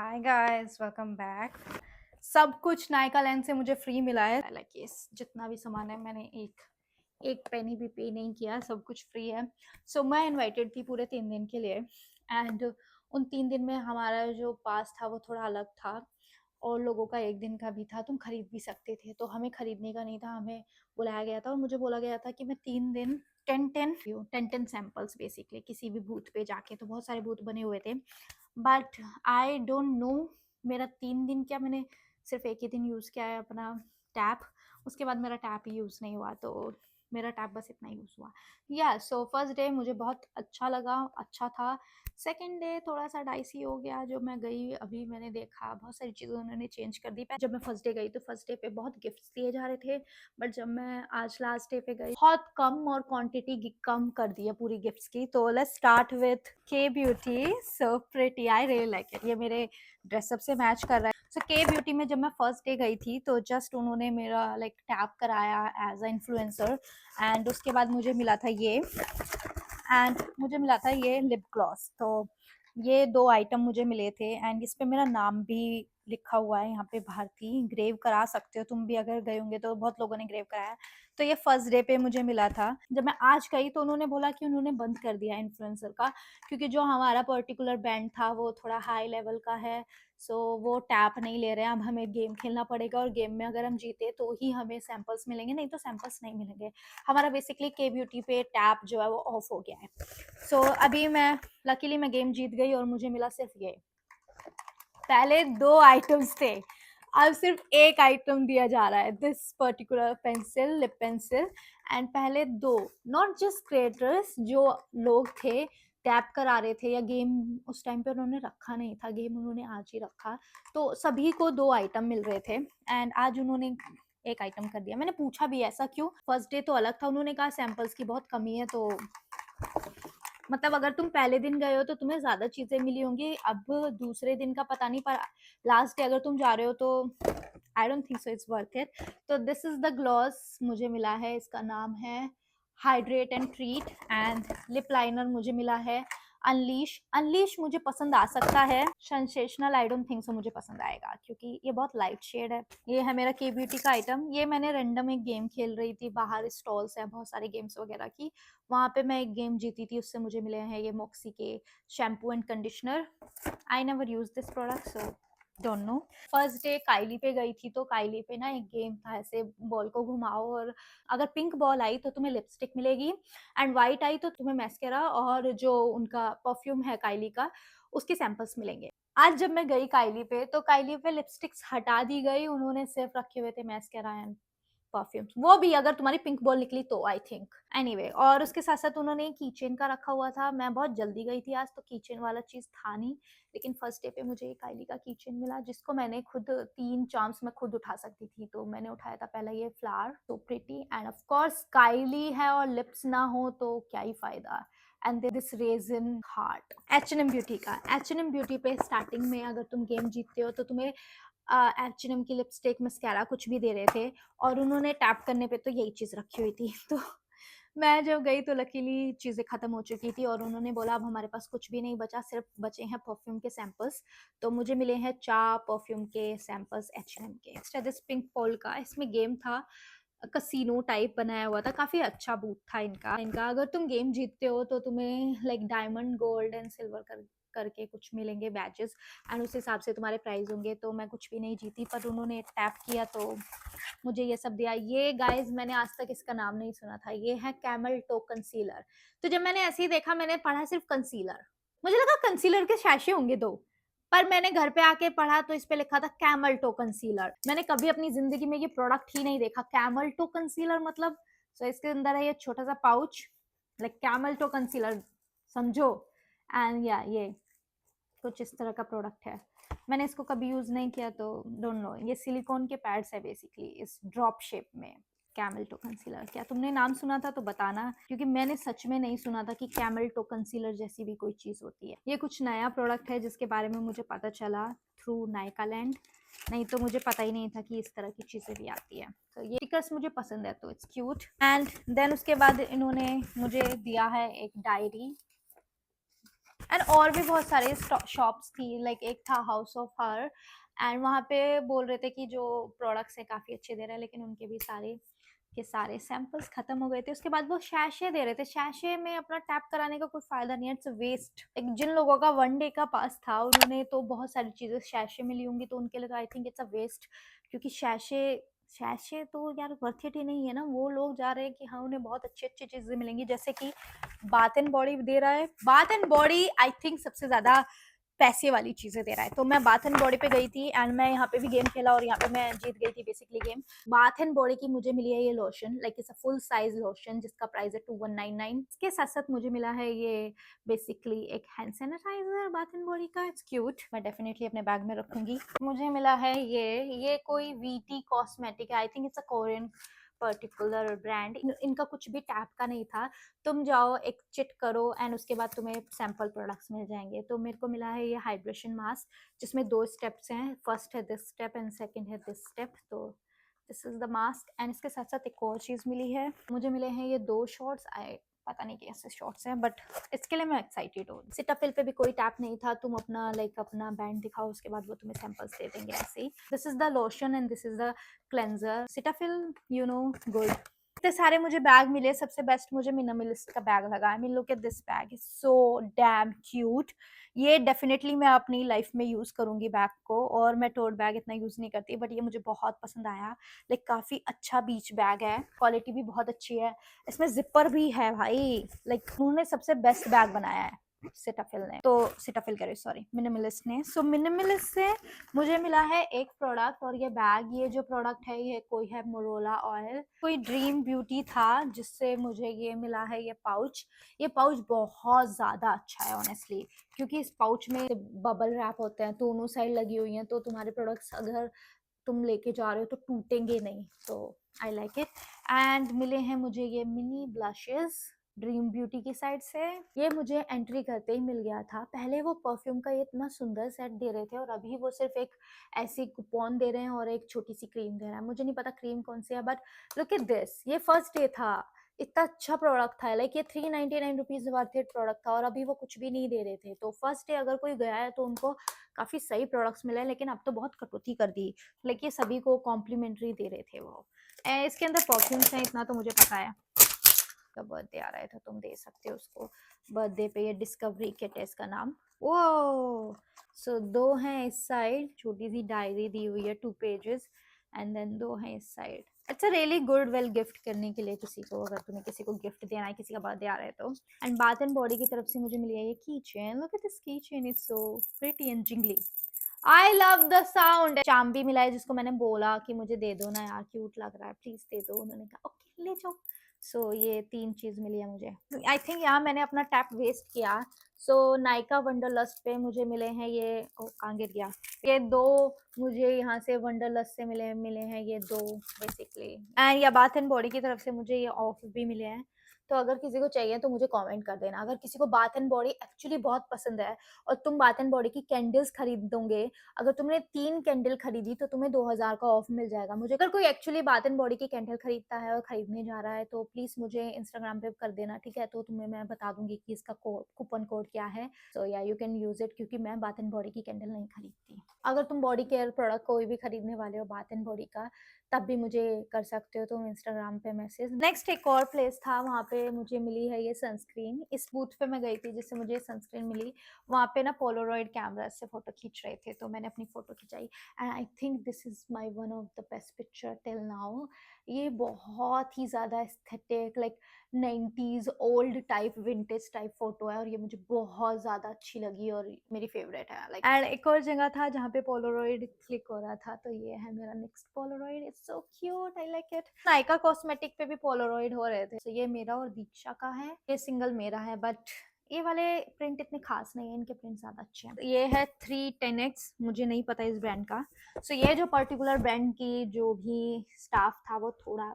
Hi guys, welcome back. सब कुछ Nykaa land से मुझे फ्री मिला है। लाइक ये जितना भी सामान है मैंने एक एक पेनी भी पे नहीं किया, सब कुछ फ्री है। सो मैं इनवाइटेड थी पूरे 3 दिन के लिए एंड उन 3 दिन में हमारा जो पास था वो थोड़ा अलग था और लोगों का 1 दिन का भी था। तुम खरीद भी सकते थे, तो हमें खरीदने का नहीं था, हमें बुलाया गया था और मुझे बोला गया था कि मैं 3 दिन 10 सैम्पल्स बेसिकली किसी भी बूथ पे जाके। तो बहुत सारे बूथ बने हुए थे बट आई डोंट नो मेरा 3 दिन क्या, मैंने सिर्फ एक ही दिन यूज़ किया है अपना टैप। उसके बाद मेरा टैप ही यूज़ नहीं हुआ, तो मेरा टैप बस इतना यूज़ हुआ। या सो फर्स्ट डे मुझे बहुत अच्छा लगा, अच्छा था। सेकेंड डे थोड़ा सा डाइसी हो गया। जो मैं गई अभी मैंने देखा बहुत सारी चीज़ें उन्होंने चेंज कर दी। जब मैं फर्स्ट डे गई तो फर्स्ट डे पे बहुत गिफ्ट्स दिए जा रहे थे, बट जब मैं आज लास्ट डे पे गई बहुत कम और क्वांटिटी कम कर दी है पूरी गिफ्ट्स की। तो लेट्स स्टार्ट विथ के beauty. So pretty, I really like it. ये मेरे ड्रेसअप से मैच कर रहा है। सो के ब्यूटी में जब मैं फर्स्ट डे गई थी तो जस्ट उन्होंने मेरा लाइक टैप कराया एज अ इन्फ्लुएंसर एंड उसके बाद मुझे मिला था ये लिप ग्लॉस। तो ये 2 आइटम मुझे मिले थे एंड इस पे मेरा नाम भी लिखा हुआ है यहाँ पे। भारती ग्रेव करा सकते हो तुम भी, अगर गए होंगे तो बहुत लोगों ने ग्रेव कराया। तो ये फर्स्ट डे पे मुझे मिला था। जब मैं आज गई तो उन्होंने बोला कि उन्होंने बंद कर दिया इन्फ्लुएंसर का, क्योंकि जो हमारा पर्टिकुलर बैंड था वो थोड़ा हाई लेवल का है। सो वो टैप नहीं ले रहे हैं। अब हमें गेम खेलना पड़ेगा और गेम में अगर हम जीते तो ही हमें सैंपल्स मिलेंगे, नहीं तो सैंपल्स नहीं मिलेंगे। हमारा बेसिकली के ब्यूटी पे टैप जो है वो ऑफ हो गया है। सो अभी मैं लकीली मैं गेम जीत गई और मुझे मिला सिर्फ ये। पहले 2 आइटम्स थे, अब सिर्फ एक आइटम दिया जा रहा है, this particular pencil, lip pencil. And पहले 2 नॉट जस्ट क्रिएटर्स, जो लोग थे टैप करा रहे थे या गेम उस टाइम पे उन्होंने रखा नहीं था, गेम उन्होंने आज ही रखा, तो सभी को 2 आइटम मिल रहे थे एंड आज उन्होंने एक आइटम कर दिया। मैंने पूछा भी ऐसा क्यों, फर्स्ट डे तो अलग था। उन्होंने कहा सैंपल्स की बहुत कमी है, तो मतलब अगर तुम पहले दिन गए हो तो तुम्हें ज्यादा चीजें मिली होंगी। अब दूसरे दिन का पता नहीं, पर लास्ट डे अगर तुम जा रहे हो तो I don't think so it's worth it. तो दिस इज द ग्लॉस मुझे मिला है, इसका नाम है hydrate and treat. And lip liner मुझे मिला है अनलीश। अनलीश मुझे पसंद आ सकता है, sensational I don't think so मुझे पसंद आएगा क्योंकि ये बहुत लाइट शेड है। ये है मेरा के ब्यूटी का आइटम। ये मैंने रैंडम एक गेम खेल रही थी, बाहर स्टॉल्स है बहुत सारे गेम्स वगैरह की, वहां पे मैं एक गेम जीती थी, उससे मुझे मिले हैं ये मॉक्सी के shampoo and conditioner. I never use this product so don't know. First day Kylie पे गई थी, तो काइली पे ना एक गेम था, ऐसे बॉल को घुमाओ और अगर पिंक बॉल आई तो तुम्हें लिपस्टिक मिलेगी एंड व्हाइट आई तो तुम्हें मैस्केरा और जो उनका परफ्यूम है काइली का उसके सैंपल्स मिलेंगे। आज जब मैं गई काइली पे तो काइली पे लिपस्टिक्स हटा दी गई, उन्होंने सिर्फ रखे हुए थे मैस्केरा एंड परफ्यूम्स, वो भी अगर तुम्हारी पिंक बॉल निकली तो आई थिंक। एनीवे, और उसके साथ साथ उन्होंने कीचेन का रखा हुआ था। मैं बहुत जल्दी गई थी आज, तो कीचेन वाला चीज था नहीं, लेकिन फर्स्ट डे पे मुझे एक काइली का कीचेन मिला जिसको मैंने खुद 3 चार्म्स में खुद उठा सकती थी, तो मैंने उठाया था पहला ये फ्लावर, तो प्रिटी एंड ऑफ कोर्स काइली है और लिप्स ना हो तो क्या ही फायदा। And this resin heart H&M beauty का। H&M ब्यूटी पे स्टार्टिंग में अगर तुम गेम जीतते हो तो तुम्हें H&M की लिपस्टिक, मस्कारा कुछ भी दे रहे थे और उन्होंने टैप करने पे तो यही चीज़ रखी हुई थी। तो मैं जब गई तो लकीली चीज़ें ख़त्म हो चुकी थी और उन्होंने बोला अब हमारे पास कुछ भी नहीं बचा, सिर्फ बचे हैं परफ्यूम के सैंपल्स। तो मुझे मिले हैं 4 परफ्यूम के सैंपल्स H&M के। एक्स्ट्रा दिस पिंक पॉल का, इसमें गेम था, कसिनो टाइप बनाया हुआ था, काफ़ी अच्छा बूथ था इनका अगर तुम गेम जीतते हो तो तुम्हें like diamond, gold and silver करके कुछ मिलेंगे बैचेस एंड उस हिसाब से तुम्हारे प्राइस होंगे। तो मैं कुछ भी नहीं जीती, पर उन्होंने टैप किया तो मुझे ये सब दिया। ये गाइस मैंने आज तक इसका नाम नहीं सुना था, ये है कैमल टो कंसीलर। तो जब मैंने ऐसे ही देखा, मैंने पढ़ा सिर्फ कंसीलर, मुझे लगा कंसीलर के शैशे होंगे 2, पर मैंने घर पे आके पढ़ा तो इस पे लिखा था कैमल टो कंसीलर। मैंने कभी अपनी जिंदगी में ये प्रोडक्ट ही नहीं देखा, कैमल टो कंसीलर मतलब। सो इसके अंदर है ये छोटा सा pouch, like camel toe concealer समझो। एंड या ये कुछ इस तरह का प्रोडक्ट है। मैंने इसको कभी यूज नहीं किया तो डोंट नो। ये सिलिकॉन के पैड्स है बेसिकली इस ड्रॉप शेप में। कैमल टो कंसीलर, क्या तुमने नाम सुना था तो बताना, क्योंकि मैंने सच में नहीं सुना था कि कैमल टो कंसीलर जैसी भी कोई चीज होती है। ये कुछ नया प्रोडक्ट है जिसके बारे में मुझे पता चला थ्रू नायका लैंड, नहीं तो मुझे पता ही नहीं था कि इस तरह की चीजें भी आती है। तो ये स्टिकर्स मुझे पसंद है तो इट्स क्यूट। एंड देन उसके बाद इन्होंने मुझे दिया है एक डायरी एंड और भी बहुत सारे शॉप्स थी, लाइक एक था हाउस ऑफ हर, एंड वहाँ पे बोल रहे थे कि जो प्रोडक्ट्स हैं काफ़ी अच्छे दे रहे हैं, लेकिन उनके भी सारे के सारे सैंपल्स खत्म हो गए थे। उसके बाद वो शैशे दे रहे थे, शैशे में अपना टैप कराने का कोई फायदा नहीं है, इट्स वेस्ट। एक जिन लोगों का 1 डे का पास था उन्होंने तो बहुत सारी चीज़ें शैशे में ली होंगी, तो उनके लिए तो I think it's a waste, क्योंकि शैशे शैशे तो यार वर्थ इट ही नहीं है ना। वो लोग जा रहे हैं कि हाँ उन्हें बहुत अच्छी अच्छी चीज़ें मिलेंगी, जैसे कि बाथ एंड बॉडी दे रहा है। Bath and body I think सबसे ज़्यादा पैसे वाली चीज़ें दे रहा है। तो मैं बाथ एंड बॉडी पे गई थी एंड मैं यहाँ पे भी गेम खेला और यहाँ पे मैं जीत गई थी basically game. Bath and body की मुझे मिली है ये lotion, like it's a full size lotion जिसका प्राइस है 2199। इसके साथ साथ मुझे मिला है ये बेसिकली एक hand sanitizer bath and body का, इट्स क्यूट, मैं डेफिनेटली अपने बैग में रखूंगी। मुझे मिला है ये कोई वीटी कॉस्मेटिक है, आई think it's a Korean particular brand. इनका कुछ भी टैप का नहीं था, तुम जाओ एक चिट करो एंड उसके बाद तुम्हें सैंपल प्रोडक्ट्स मिल जाएंगे। तो मेरे को मिला है ये हाइड्रेशन मास्क, जिसमें 2 स्टेप्स हैं, फर्स्ट है दिस स्टेप एंड सेकंड है दिस स्टेप। तो this is the mask and इसके साथ साथ एक और चीज़ मिली है, मुझे मिले हैं ये 2 शॉर्ट्स। आई पता नहीं कैसे शॉर्ट्स हैं, बट इसके लिए मैं एक्साइटेड हूँ। सिटाफिल पे भी कोई टैप नहीं था, तुम अपना लाइक अपना बैंड दिखाओ, उसके बाद वो तुम्हें सैंपल्स दे देंगे ऐसे ही। This is the lotion and this is the cleanser. Cetaphil you know good. इतने सारे मुझे बैग मिले, सबसे बेस्ट मुझे मिनिमलिस्ट का बैग लगा। I mean look at this bag, is so damn cute. ये डेफिनेटली मैं अपनी लाइफ में यूज करूंगी बैग को, और मैं टोट बैग इतना यूज नहीं करती, बट ये मुझे बहुत पसंद आया। लाइक काफी अच्छा बीच बैग है, क्वालिटी भी बहुत अच्छी है, इसमें जिपर भी है भाई। लाइक उन्होंने सबसे बेस्ट बैग बनाया है सिटाफिल ने, तो सिटाफिल कह रही सॉरी, मिनिमलिस्ट ने। सो मिनिमलिस्ट से मुझे मिला है एक प्रोडक्ट और ये बैग। ये जो प्रोडक्ट है ये कोई है मोरोला ऑयल, कोई ड्रीम ब्यूटी था जिससे मुझे ये मिला है ये पाउच। ये पाउच बहुत ज़्यादा अच्छा है ऑनेस्टली, क्योंकि इस पाउच में बबल रैप होते हैं, दोनों साइड लगी हुई हैं, तो तुम्हारे प्रोडक्ट्स अगर तुम लेके जा रहे हो तो टूटेंगे नहीं। तो आई लाइक इट। एंड मिले हैं मुझे ये मिनी ब्लशेस ड्रीम ब्यूटी की साइड से। ये मुझे एंट्री करते ही मिल गया था। पहले वो परफ्यूम का ये इतना सुंदर सेट दे रहे थे, और अभी वो सिर्फ एक ऐसी कुपन दे रहे हैं और एक छोटी सी क्रीम दे रहा है। मुझे नहीं पता क्रीम कौन सी है, बट लुक एट दिस, ये फर्स्ट डे था, इतना अच्छा प्रोडक्ट था। लाइक ये 399 रुपीज वर्थ इट प्रोडक्ट था, और अभी वो कुछ भी नहीं दे रहे थे। तो फर्स्ट डे अगर कोई गया है तो उनको काफी सही प्रोडक्ट्स मिले हैं, लेकिन अब तो बहुत कटौती कर दी। लाइक ये सभी को कॉम्प्लीमेंट्री दे रहे थे वो। इसके अंदर परफ्यूम्स हैं, इतना तो मुझे पता है। का बर्थडे आ रहा है तो तुम दे सकते हो उसको बर्थडे पे। ये डिस्कवरी किट है इसका नाम। वो सो 2 हैं इस साइड, छोटी सी डायरी दी हुई है 2 पेजेस, एंड देन 2 हैं इस side. It's a really good well gift करने के लिए किसी को, अगर तुम्हें किसी को गिफ्ट देना है, किसी का बर्थडे आ रहा है तो। एंड बाथ एंड बॉडी की तरफ से मुझे मिली है ये की चेन। लुक एट दिस की chain, is so pretty and Zhengli. I love the sound. चाम भी मिला है जिसको मैंने बोला कि मुझे दे दो ना यार, क्यूट लग रहा है, प्लीज दे दो। उन्होंने कहा ओके ले जाओ। सो ये 3 चीज मिली है मुझे। आई थिंक यहाँ मैंने अपना टैप वेस्ट किया। सो नायका वंडरलस्ट पे मुझे मिले हैं ये, कहाँ गिर गया, ये 2 मुझे यहाँ से वंडरलस्ट से मिले मिले हैं ये 2 बेसिकली। एंड या बाथ एंड बॉडी की तरफ से मुझे ये ऑफ भी मिले हैं। तो अगर किसी को चाहिए तो मुझे कमेंट कर देना। अगर किसी को बाथ एंड बॉडी एक्चुअली बहुत पसंद है और तुम बाथ एंड बॉडी की कैंडल्स खरीदोगे, अगर तुमने 3 कैंडल खरीदी तो तुम्हें 2000 का ऑफ मिल जाएगा। मुझे अगर कोई एक्चुअली बाथ एंड बॉडी की कैंडल खरीदता है और खरीदने जा रहा है तो प्लीज मुझे इंस्टाग्राम पे कर देना, ठीक है? तो तुम्हें मैं बता दूंगी कि इसका कूपन कोड क्या है। सो या यू कैन यूज इट, क्योंकि मैं बाथ एंड बॉडी की कैंडल नहीं खरीदती। अगर तुम बॉडी केयर प्रोडक्ट कोई भी खरीदने वाले हो बाथ एंड बॉडी का, तब भी मुझे कर सकते हो तुम इंस्टाग्राम पे मैसेज। नेक्स्ट एक और प्लेस था, वहाँ पे मुझे मिली है ये सनस्क्रीन। इस बूथ पे मैं गई थी जिससे मुझे सनस्क्रीन मिली। वहाँ पे ना पोलोरॉइड कैमरा से फोटो खींच रहे थे, तो मैंने अपनी फोटो खिंचाई and I think this is my one of the best picture till now. ये बहुत ही ज़्यादा aesthetic, like 90s old type vintage type photo है, और ये मुझे बहुत ज़्यादा अच्छी लगी और मेरी फेवरेट है। लाइक एंड एक और जगह था जहाँ पे पोलोरॉइड क्लिक हो रहा था, तो ये है मेरा next polaroid. It's so cute, I like it. Nykaa cosmetic पे भी पोलोरॉइड हो रहे थे, तो ये मेरा और दीक्षा का है, ये सिंगल मेरा है, बट ये वाले प्रिंट इतने खास नहीं है, इनके प्रिंट ज्यादा अच्छे हैं। ये है 310X, मुझे नहीं पता इस ब्रांड का। सो ये जो पर्टिकुलर ब्रांड की जो भी स्टाफ था वो थोड़ा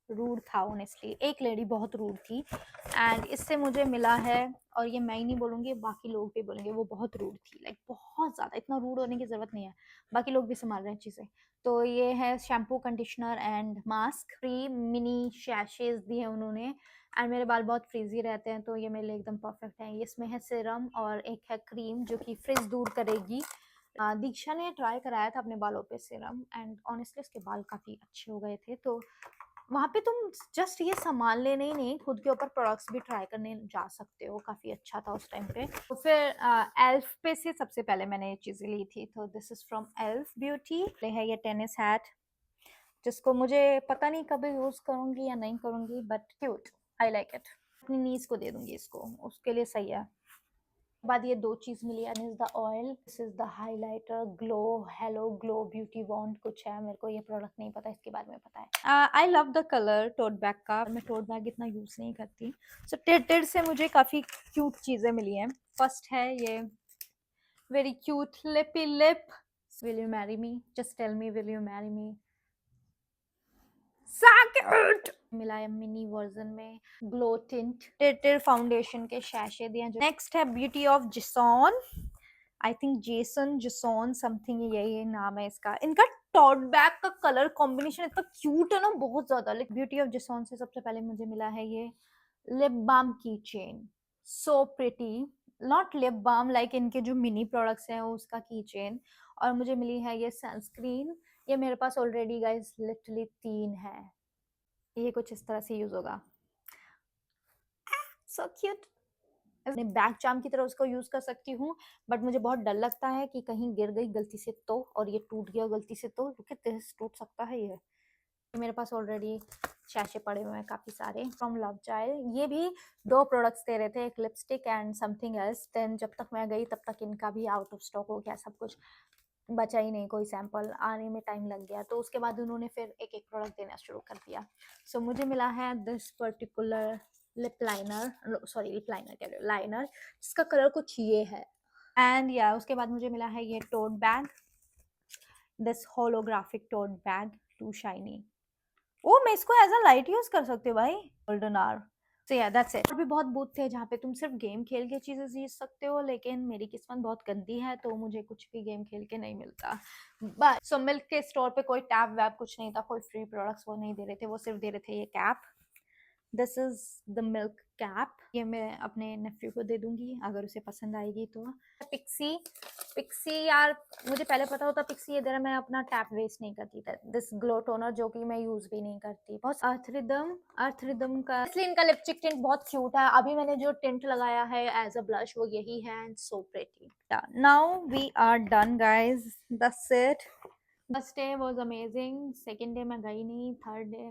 रूड था ऑनेस्टली। एक लेडी बहुत रूड थी एंड इससे मुझे मिला है, और ये मैं ही नहीं बोलूंगी, बाकी लोग भी बोलेंगे, वो बहुत रूड थी। लाइक बहुत ज़्यादा, इतना रूड होने की ज़रूरत नहीं है, बाकी लोग भी संभाल रहे हैं चीज़ें। तो ये है shampoo conditioner and mask, free mini शैशेज दिए उन्होंने एंड मेरे बाल बहुत फ्रीजी रहते हैं, तो ये मेरे लिए एकदम परफेक्ट है। इसमें है सीरम और एक है क्रीम जो कि फ्रिज दूर करेगी। दीक्षा ने ट्राई कराया था अपने बालों पे सीरम, एंड ऑनेस्टली उसके बाल काफ़ी अच्छे हो गए थे। तो वहाँ पे तुम जस्ट ये सामान लेने ही नहीं, खुद के ऊपर प्रोडक्ट्स भी ट्राई करने जा सकते हो। काफ़ी अच्छा था उस टाइम पे। तो फिर एल्फ पे से सबसे पहले मैंने ये चीज़ें ली थी। तो this is from elf beauty. है ये टेनिस हैट, जिसको मुझे पता नहीं कभी यूज़ करूँगी या नहीं करूँगी, but cute, I like it. अपनी नीज को दे दूंगी इसको, उसके लिए सही है। बाद ये दो चीज मिली, and is the oil, this is the highlighter glow, hello glow beauty bond कुछ है, मेरे को ये प्रोडक्ट नहीं पता, इसके बारे में पता है। I love the colour tote bag का। मैं टोट बैग इतना यूज नहीं करती, सो टेड से मुझे काफी क्यूट चीजें मिली हैं। फर्स्ट है ये very cute lippy lip, will you marry me, just tell me will you marry me. मिला है मिनी वर्जन में ग्लो टिंट टेटर फाउंडेशन के शैशे दिए। जो नेक्स्ट है beauty of Joseon, I think Jason Joseon something यही नाम है इसका। इनका टॉट बैग का कलर कॉम्बिनेशन इतना क्यूट है ना, बहुत ज्यादा। ब्यूटी ऑफ जिसॉन से सबसे पहले मुझे मिला है ये लिप बाम की chain, so pretty. Not lip balm like इनके जो मिनी प्रोडक्ट्स हैं उसका की चेन। और मुझे मिली है ये सनस्क्रीन, ये मेरे पास ऑलरेडी गाइस लिटरली 3 है। ये कुछ इस तरह से यूज होगा, सो क्यूट। अपने बैक चार्म की तरह उसको यूज कर सकती हूँ, बट मुझे बहुत डर लगता है कि कहीं गिर गई गलती से तो, और ये टूट गया गलती से तो, क्योंकि टूट सकता है ये। मेरे पास ऑलरेडी शैशे पड़े हुए हैं काफी सारे फ्रॉम लव चाइल्ड। ये भी 2 प्रोडक्ट्स दे रहे थे, एक lipstick and something else. Then जब तक मैं गई तब तक इनका भी आउट ऑफ स्टॉक हो गया, सब कुछ बचा ही नहीं, कोई सैंपल आने में टाइम लग गया। तो उसके बाद उन्होंने फिर एक एक प्रोडक्ट देना शुरू कर दिया। सो मुझे मिला है this particular lip liner, sorry lip liner कह रहे हो, लाइनर, जिसका कलर कुछ ये है। एंड या उसके बाद मुझे मिला है ये tote bag, this holographic tote bag, too shiny. ओ मैं इसको एज अ लाइट यूज कर सकती हूँ भाई, golden hour. So yeah, that's it. और भी बहुत बूथ थे जहाँ पे तुम सिर्फ गेम खेल के चीजें जीत सकते हो, लेकिन मेरी किस्मत बहुत गंदी है तो मुझे कुछ भी गेम खेल के नहीं मिलता। बट सो मिल्क के स्टोर पे कोई टैब वैब कुछ नहीं था, कोई फ्री प्रोडक्ट्स वो नहीं दे रहे थे, वो सिर्फ दे रहे थे ये cap. This is the milk cap, ये मैं अपने नेफ्यू को दे दूंगी अगर उसे पसंद आएगी तो। पिक्सी, पिक्सी यार मुझे पहले पता होता पिक्सी ये दे रहा, मैं अपना टैप वेस्ट नहीं करती था। दिस ग्लो टोनर जो कि मैं यूज भी नहीं करती। बहुत अर्थ रिदम का, इसलिए इनका लिपस्टिक टिंट बहुत क्यूट है। अभी मैंने जो टिंट लगाया है एज अ ब्लश वो यही है, and so pretty. Now we are done guys, that's it. First day was amazing, second day मैं गई नहीं, थर्ड डे